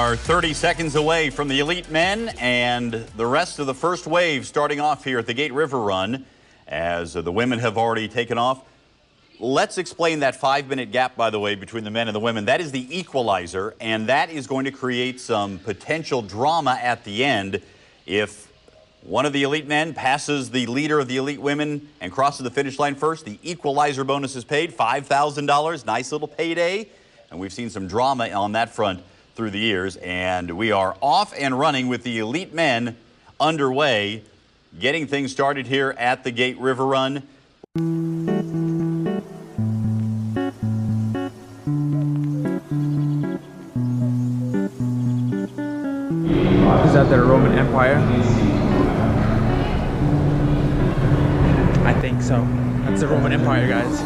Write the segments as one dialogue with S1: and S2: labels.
S1: are 30 seconds away from the elite men and the rest of the first wave starting off here at the Gate River Run as the women have already taken off. Let's explain that 5-minute gap, by the way, between the men and the women. That is the equalizer, and that is going to create some potential drama at the end. If one of the elite men passes the leader of the elite women and crosses the finish line first, the equalizer bonus is paid, $5,000. Nice little payday. And we've seen some drama on that front through the years. And we are off and running with the elite men underway, getting things started here at the Gate River Run.
S2: Is that the Roman Empire? I think so. That's the Roman Empire, guys.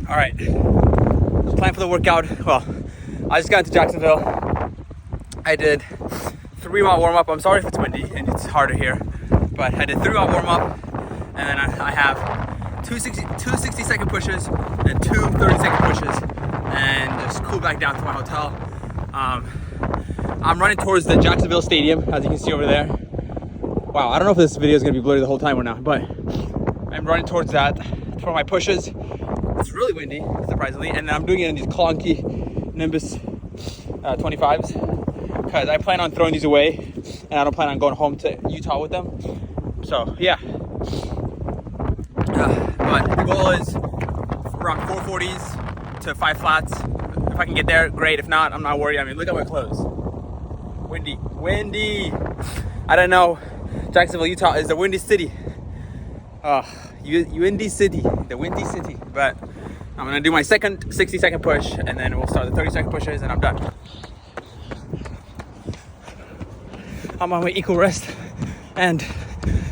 S2: All right, plan for the workout. Well, I just got into Jacksonville. I did 3-mile warm-up. I'm sorry if it's windy and it's hard to hear, but I did 3-mile warm-up, and then I have two 60-second pushes and two 30-second pushes, and just cool back down to my hotel. I'm running towards the Jacksonville Stadium, as you can see over there. Wow, I don't know if this video is gonna be blurry the whole time or not, but I'm running towards that for my pushes. It's really windy, surprisingly, and I'm doing it in these clunky Nimbus 25s. Because I plan on throwing these away and I don't plan on going home to Utah with them. So yeah, but the goal is around 440s to 5 flats. If I can get there, great. If not, I'm not worried. I mean, look at my clothes. Windy. I don't know. Jacksonville, Utah is the windy city. Windy city, the windy city. But I'm gonna do my second 60-second push, and then we'll start the 30-second pushes, and I'm done. I'm on my equal rest, and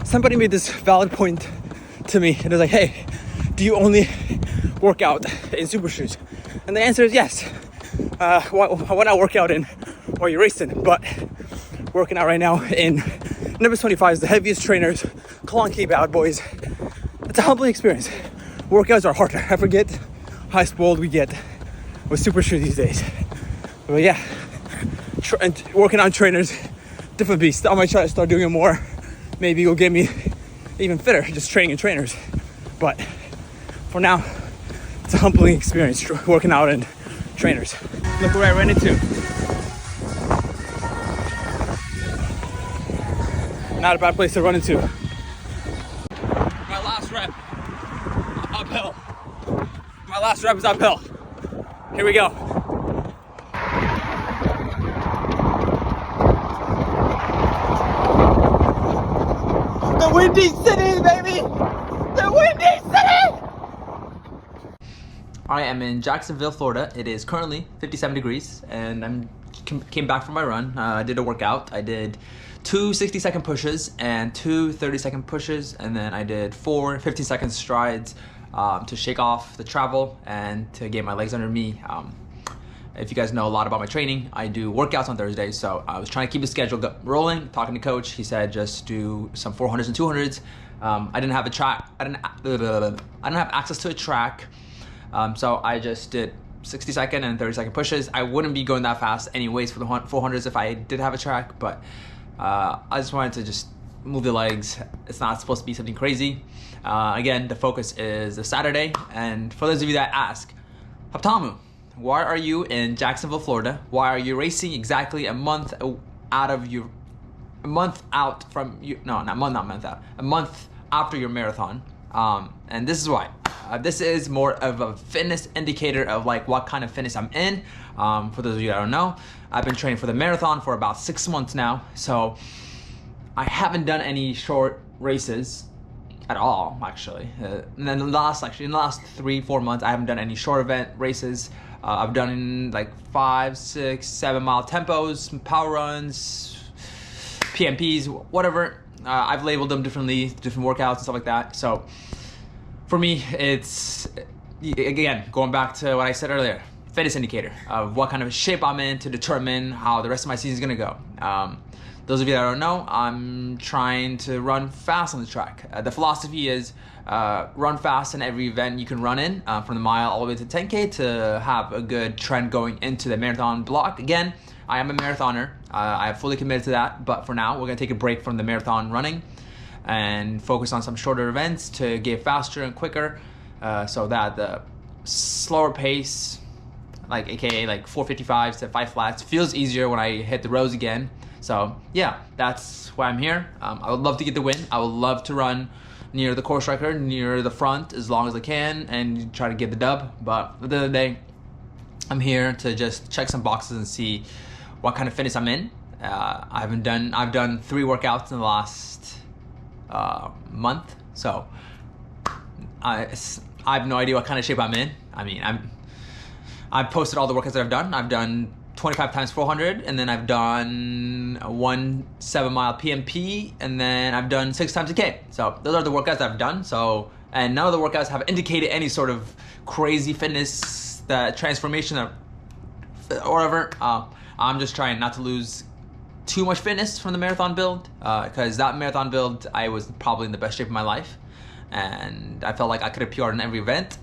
S2: somebody made this valid point to me. It was like, hey, do you only work out in super shoes? And the answer is yes. Why not work out in while you're racing? But working out right now in Nimbus 25s, the heaviest trainers, clunky bad boys. It's a humbling experience. Workouts are harder. I forget how spoiled we get with super shoes these days. But yeah, and working on trainers, different beast. I might try to start doing it more. Maybe it'll get me even fitter, just training in trainers. But for now, it's a humbling experience working out in trainers. Look where I ran into. Not a bad place to run into. My last rep, uphill. My last rep is uphill. Here we go. The Windy City, baby! The Windy City!
S3: I am in Jacksonville, Florida. It is currently 57 degrees, and I came back from my run. I did a workout. I did 2 60-second pushes and 2 30-second pushes, and then I did 4 15-second strides to shake off the travel and to get my legs under me. If you guys know a lot about my training, I do workouts on Thursdays, so I was trying to keep the schedule rolling. Talking to coach, he said just do some 400s and 200s. I didn't have a track. I didn't have access to a track, so I just did 60-second and 30-second pushes. I wouldn't be going that fast anyways for the 400s if I did have a track, but I just wanted to just move the legs. It's not supposed to be something crazy. Again, the focus is the Saturday, and for those of you that ask, Haptamu, why are you in Jacksonville, Florida? Why are you racing exactly a month after your marathon? And this is why. This is more of a fitness indicator of like what kind of fitness I'm in. For those of you that don't know, I've been training for the marathon for about 6 months now. So I haven't done any short races at all, actually. And then in the last 3-4 months, I haven't done any short event races. I've done like 5, 6, 7 mile tempos, power runs, PMPs, whatever. I've labeled them differently, different workouts and stuff like that. So for me, it's, again, going back to what I said earlier, fitness indicator of what kind of shape I'm in to determine how the rest of my season is gonna go. Those of you that don't know, I'm trying to run fast on the track. The philosophy is run fast in every event you can run in, from the mile all the way to 10K, to have a good trend going into the marathon block. Again, I am a marathoner. I have fully committed to that, but for now, we're gonna take a break from the marathon running and focus on some shorter events to get faster and quicker, so that the slower pace, like AKA like 455s to 5 flats, feels easier when I hit the roads again. So yeah, that's why I'm here. I would love to get the win. I would love to run near the course record, near the front as long as I can, and try to get the dub. But at the end of the day, I'm here to just check some boxes and see what kind of fitness I'm in. I've done 3 workouts in the last month, so I have no idea what kind of shape I'm in. I mean, I've posted all the workouts that I've done. I've done 25 times 400, and then I've done 1 7-mile PMP, and then I've done 6 times a K. So those are the workouts that I've done. So, and none of the workouts have indicated any sort of crazy fitness, that transformation or whatever. I'm just trying not to lose too much fitness from the marathon build, because that marathon build, I was probably in the best shape of my life, and I felt like I could have PR'd in every event.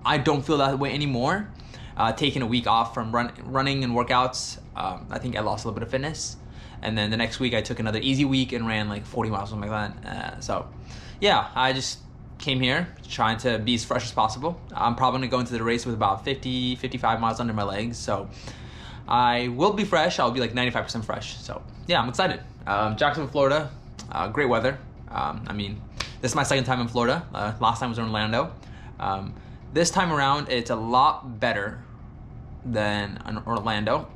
S3: I don't feel that way anymore. Taking a week off from running and workouts, I think I lost a little bit of fitness. And then the next week I took another easy week and ran like 40 miles, something like that. So yeah, I just came here trying to be as fresh as possible. I'm probably gonna go into the race with about 50-55 miles under my legs. So I will be fresh. I'll be like 95% fresh. So yeah, I'm excited. Jacksonville, Florida, great weather. I mean, this is my second time in Florida. Last time was in Orlando. This time around, it's a lot better than in Orlando.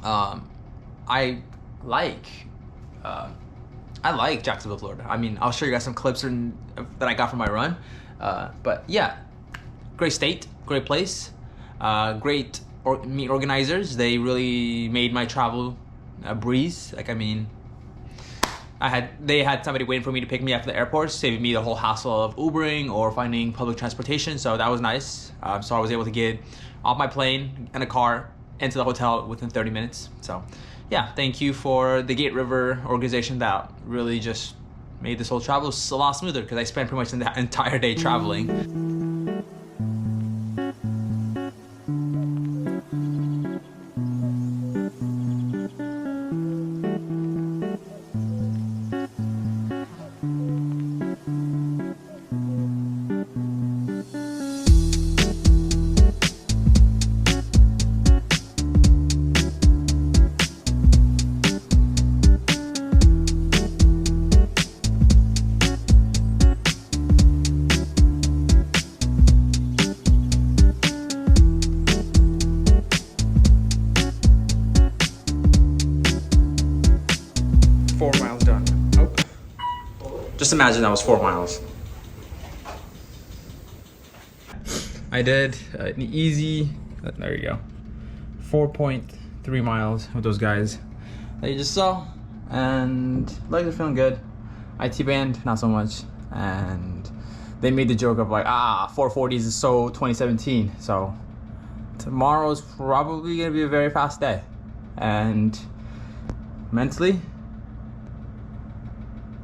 S3: I like Jacksonville, Florida. I mean, I'll show you guys some clips that I got from my run. But yeah, great state, great place, great meet organizers. They really made my travel a breeze. Like, I mean, they had somebody waiting for me to pick me up at the airport, saving me the whole hassle of Ubering or finding public transportation. So that was nice. So I was able to get off my plane in a car into the hotel within 30 minutes. So yeah, thank you for the Gate River organization that really just made this whole travel a lot smoother, because I spent pretty much the entire day traveling. 4 miles done. Oh. Just imagine that was 4 miles. I did an easy, there you go, 4.3 miles with those guys that you just saw, and legs are feeling good. I T-band, not so much, and they made the joke of like, 440s is so 2017, so tomorrow's probably gonna be a very fast day, and mentally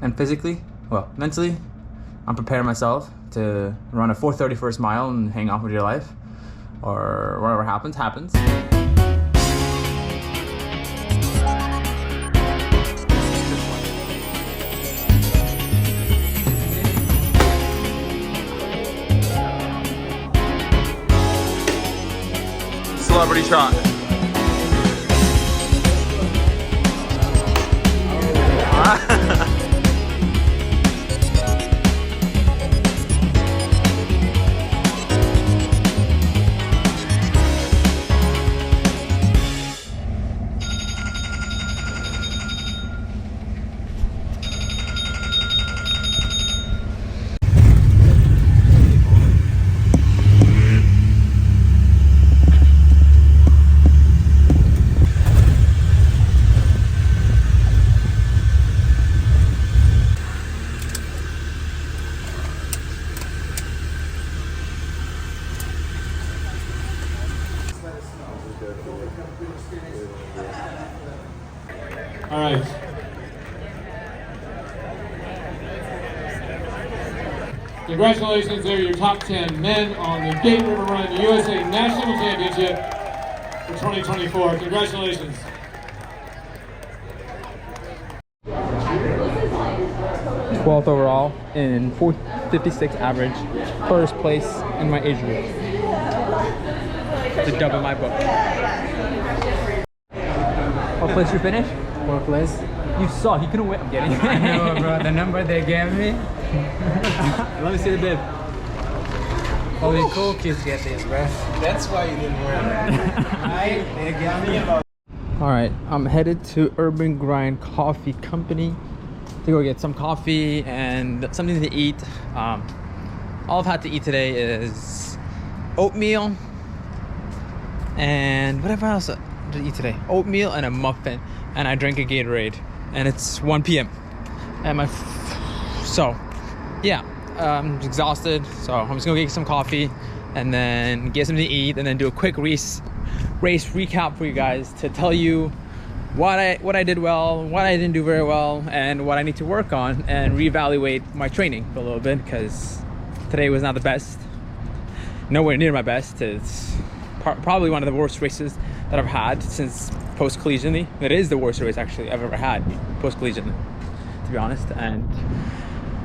S3: and physically, well, mentally, I'm preparing myself to run a 4:31 mile and hang off with your life, or whatever happens, happens. Celebrity trot.
S4: All right. Congratulations, they're your top 10 men on the Gate River Run USA National Championship for 2024. Congratulations.
S2: #12th overall in 4:56 average, first place in my age group. It's a dub in my book. What place you finish?
S5: Fourth place.
S2: You suck. You couldn't win. I'm kidding.
S5: I know, bro. The number they gave me.
S2: Let me see the bib.
S5: Only cool kids get this, bro. That's why you didn't wear it. They gave me about.
S2: All right, I'm headed to Urban Grind Coffee Company to go get some coffee and something to eat. All I've had to eat today is oatmeal and whatever else did I eat today? Oatmeal and a muffin, and I drank a Gatorade, and it's 1 p.m. and so yeah, I'm exhausted, so I'm just gonna get some coffee and then get something to eat and then do a quick race recap for you guys to tell you what I did well, what I didn't do very well, and what I need to work on, and reevaluate my training a little bit, because today was not the best, nowhere near my best. It's probably one of the worst races that I've had since post-collegiately. It is the worst race actually I've ever had post-collegiately, to be honest, and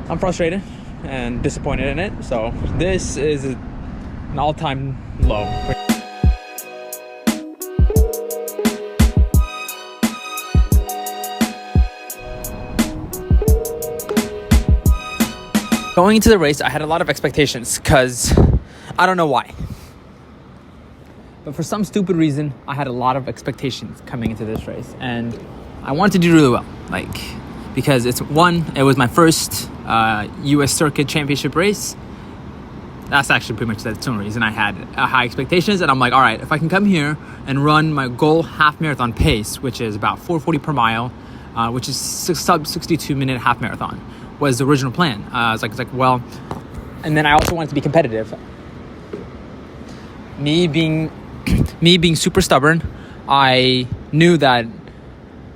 S2: I'm frustrated and disappointed in it. So this is an all-time low. Going into the race, I had a lot of expectations because I don't know why. But for some stupid reason, I had a lot of expectations coming into this race, and I wanted to do really well. Because it was my first US Circuit Championship race. That's actually pretty much the only reason I had high expectations. And I'm like, all right, if I can come here and run my goal half marathon pace, which is about 4:40 per mile, which is sub 62-minute half marathon, was the original plan. I was like, well, and then I also wanted to be competitive. Me being super stubborn, I knew that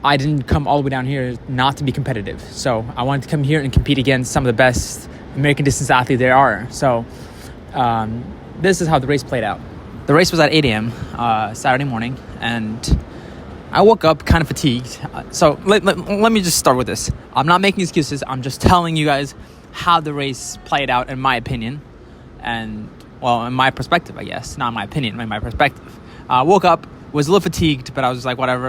S2: I didn't come all the way down here not to be competitive. So I wanted to come here and compete against some of the best American distance athletes there are. So this is how the race played out. The race was at 8 a.m. Saturday morning, and I woke up kind of fatigued. So let me just start with this. I'm not making excuses. I'm just telling you guys how the race played out in my opinion. And, well, in my perspective, I guess. Not my opinion, in my perspective. Woke up, was a little fatigued, but I was like, whatever.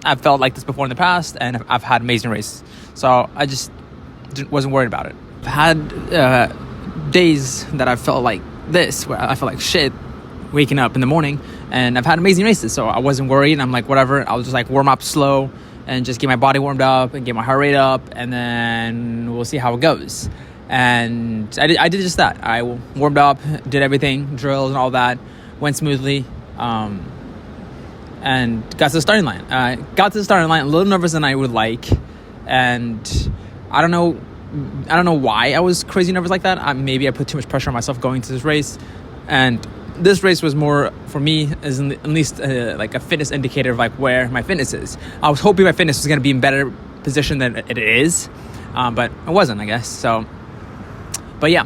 S2: I've felt like this before in the past, and I've had amazing races. So I just wasn't worried about it. I've had days that I felt like this, where I felt like shit waking up in the morning, and I've had amazing races, so I wasn't worried. And I'm like, whatever, I'll just warm up slow and just get my body warmed up and get my heart rate up, and then we'll see how it goes. And I did just that. I warmed up, did everything, drills and all that, went smoothly, and got to the starting line. Got to the starting line a little nervous than I would like, and I don't know why I was crazy nervous like that. Maybe I put too much pressure on myself going to this race, and this race was more for me as at least like a fitness indicator of where my fitness is. I was hoping my fitness was going to be in better position than it is, but it wasn't, I guess. So, but yeah,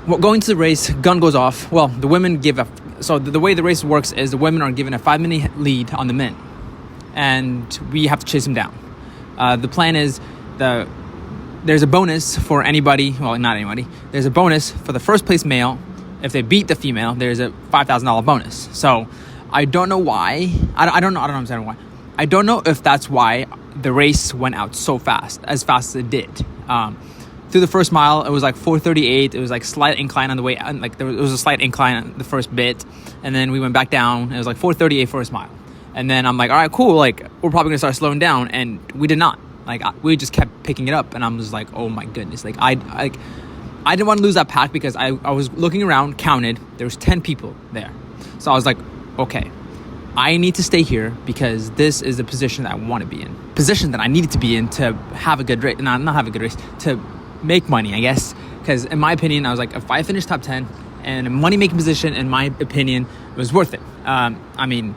S2: going to the race, gun goes off. Well, the women give a. So the way the race works is the women are given a 5-minute lead on the men, and we have to chase them down. The plan is there's a bonus for anybody. Well, not anybody. There's a bonus for the first place male. If they beat the female, there's a $5,000 bonus. So I don't know why. I don't understand why. I don't know if that's why the race went out so fast as it did. Through the first mile, it was 4:38. It was slight incline on the way. There was a slight incline on the first bit, and then we went back down. It was 4:38 first mile, and then I'm like, all right, cool. We're probably gonna start slowing down, and we did not. We just kept picking it up, and I'm just like, oh my goodness. I didn't want to lose that pack because I was looking around, counted. There was 10 people there, so I was like, okay, I need to stay here because this is the position that I want to be in, position that I needed to be in to have a good race, not have a good race, to make money, I guess. Because in my opinion, I was like, if I finish top 10 and a money-making position, in my opinion, was worth it. I mean,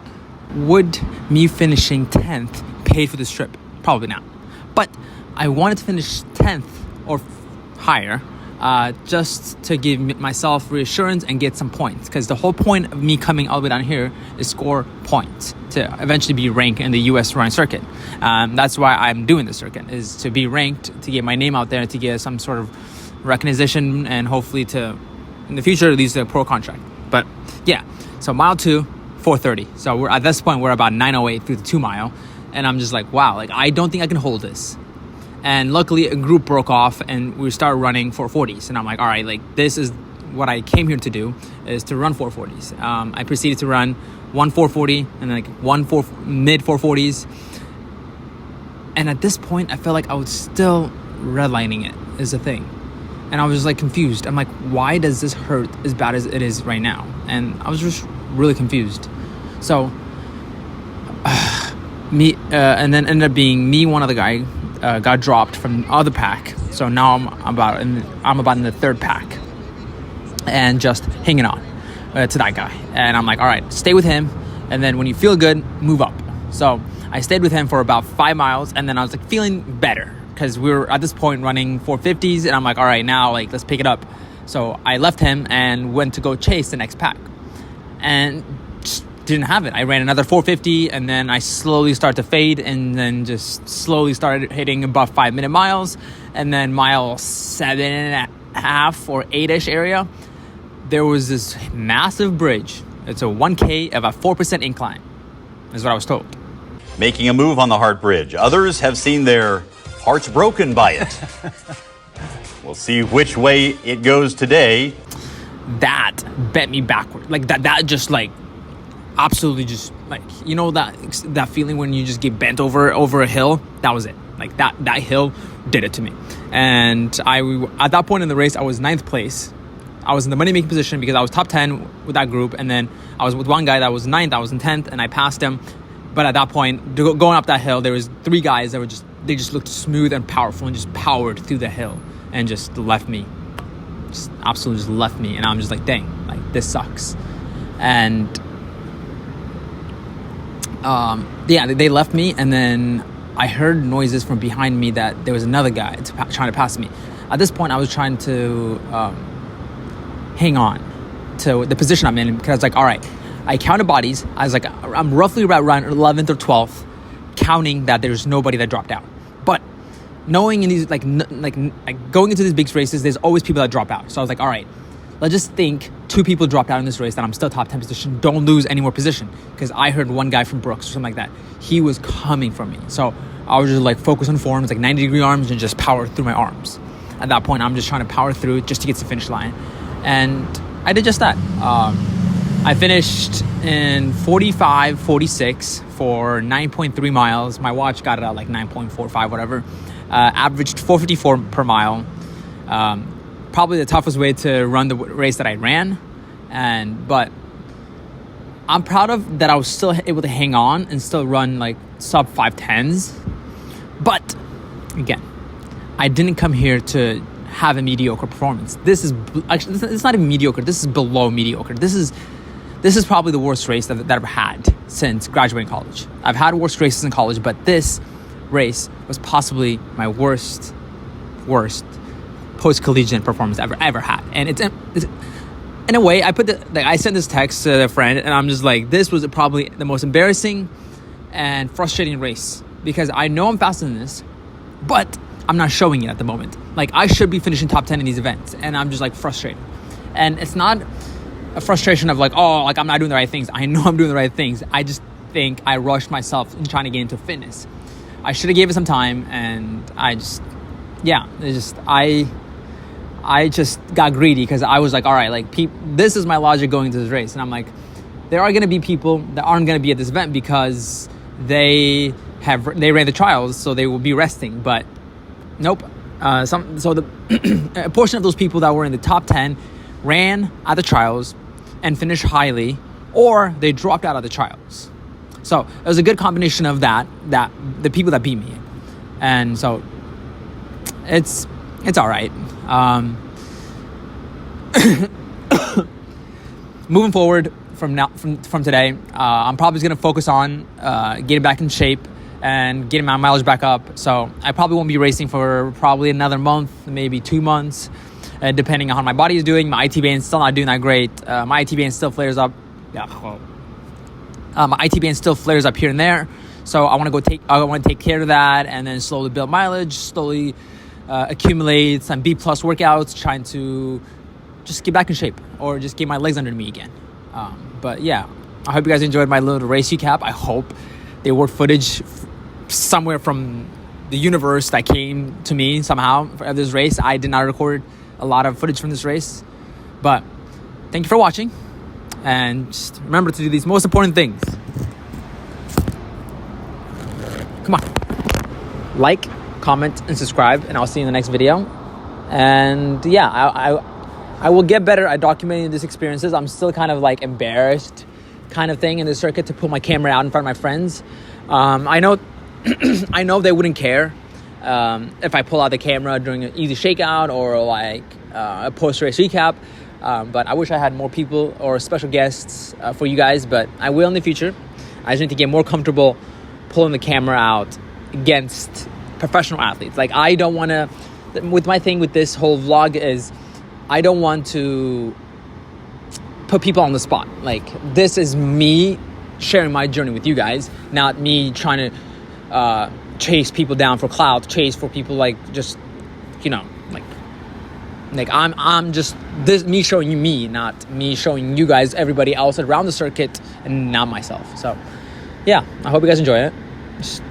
S2: would me finishing 10th pay for this trip? Probably not. But I wanted to finish 10th or higher, just to give myself reassurance and get some points. Because the whole point of me coming all the way down here is score points to eventually be ranked in the U.S. running circuit. That's why I'm doing this circuit, is to be ranked, to get my name out there, to get some sort of recognition, and hopefully to, in the future, lead to a pro contract. But yeah, so mile 2, 4:30. So we're at this point, we're about 9:08 through the 2 mile. And I'm just like, wow, like I don't think I can hold this. And luckily a group broke off and we started running 440s. And I'm like, all right, like this is what I came here to do, is to run 440s. I proceeded to run 1 440 and like mid 440s. And at this point, I felt like I was still redlining it, is the thing. And I was just like confused. I'm like, why does this hurt as bad as it is right now? And I was just really confused. So and then ended up being me, one other guy got dropped from the other pack. So now I'm about in the 3rd pack and just hanging on to that guy. And I'm like, all right, stay with him. And then when you feel good, move up. So I stayed with him for about 5 miles, and then I was like feeling better because we were at this point running 450s, and I'm like, all right, now like let's pick it up. So I left him and went to go chase the next pack, and just didn't have it. I ran another 450, and then I slowly started to fade, and then just slowly started hitting above 5-minute miles, and then mile 7.5 or 8ish area, there was this massive bridge. It's a 1K of a 4% incline, is what I was told.
S1: Making a move on the Hart Bridge. Others have seen their hearts broken by it. We'll see which way it goes today.
S2: That bent me backward. Like that just like absolutely just like, you know, that feeling when you just get bent over a hill. That was it. Like that hill did it to me. And at that point in the race, I was 9th place. I was in the money-making position because I was top 10 with that group, and then I was with one guy that was 9th, I was in 10th, and I passed him. But at that point, going up that hill, there was 3 guys that they just looked smooth and powerful and just powered through the hill and just left me. Just absolutely just left me. And I'm just like, dang, like this sucks. And yeah, they left me, and then I heard noises from behind me that there was another guy trying to pass me. At this point, I was trying to hang on to the position I'm in, because I was like, all right, I counted bodies. I was like, I'm roughly around 11th or 12th, counting that there's nobody that dropped out. But knowing in these like going into these big races, there's always people that drop out. So I was like, all right, let's just think 2 people dropped out in this race, that I'm still top 10 position. Don't lose any more position, because I heard one guy from Brooks or something like that. He was coming from me. So I was just like focus on forms, like 90-degree arms, and just power through my arms. At that point, I'm just trying to power through just to get to the finish line. And I did just that. I finished in 45:46 for 9.3 miles. My watch got it at like 9.45, whatever. Averaged 454 per mile. Probably the toughest way to run the race that I ran. But I'm proud of that I was still able to hang on and still run like sub 5:10s. But again, I didn't come here to have a mediocre performance. This is actually, it's not even mediocre. This is below mediocre. This is probably the worst race that I've ever had since graduating college. I've had worse races in college, but this race was possibly my worst post-collegiate performance I've ever had. And it's in a way, I sent this text to a friend, and I'm just like, this was probably the most embarrassing and frustrating race, because I know I'm faster than this, but I'm not showing it at the moment. Like, I should be finishing top 10 in these events, and I'm just like frustrated. And it's not a frustration of like, oh, like I'm not doing the right things. I know I'm doing the right things. I just think I rushed myself in trying to get into fitness. I should have gave it some time, and I just got greedy, because I was like, all right, like this is my logic going into this race. And I'm like, there are going to be people that aren't going to be at this event because they ran the trials, so they will be resting. But nope. So a portion of those people that were in the top 10 ran at the trials and finished highly, or they dropped out of the trials. So it was a good combination of that the people that beat me. And so it's all right.
S3: moving forward from today, I'm probably just gonna focus on getting back in shape and getting my mileage back up. So I probably won't be racing for probably another month, maybe 2 months, depending on how my body is doing. My IT band is still not doing that great. My IT band still flares up. My IT band still flares up here and there. So I want to take care of that, and then slowly build mileage, slowly accumulate some B+ workouts, trying to just get back in shape or just get my legs under me again. But yeah, I hope you guys enjoyed my little race recap. I hope they were footage somewhere from the universe that came to me somehow of this race. I did not record a lot of footage from this race, but thank you for watching, and just remember to do these most important things. Come on, like, comment, and subscribe, and I'll see you in the next video. And yeah, I will get better at documenting these experiences. I'm still kind of like embarrassed kind of thing in the circuit to put my camera out in front of my friends. I know I know they wouldn't care if I pull out the camera during an easy shakeout or like a post-race recap. But I wish I had more people or special guests for you guys, but I will in the future. I just need to get more comfortable pulling the camera out against professional athletes. Like, I don't want to, with my thing with this whole vlog is, I don't want to put people on the spot. Like, this is me sharing my journey with you guys, not me trying to chase people down for clout, chase for people like just, you know, like I'm just this me showing you me, not me showing you guys everybody else around the circuit and not myself. So yeah, I hope you guys enjoy it. Just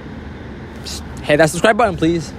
S3: hit that subscribe button, please.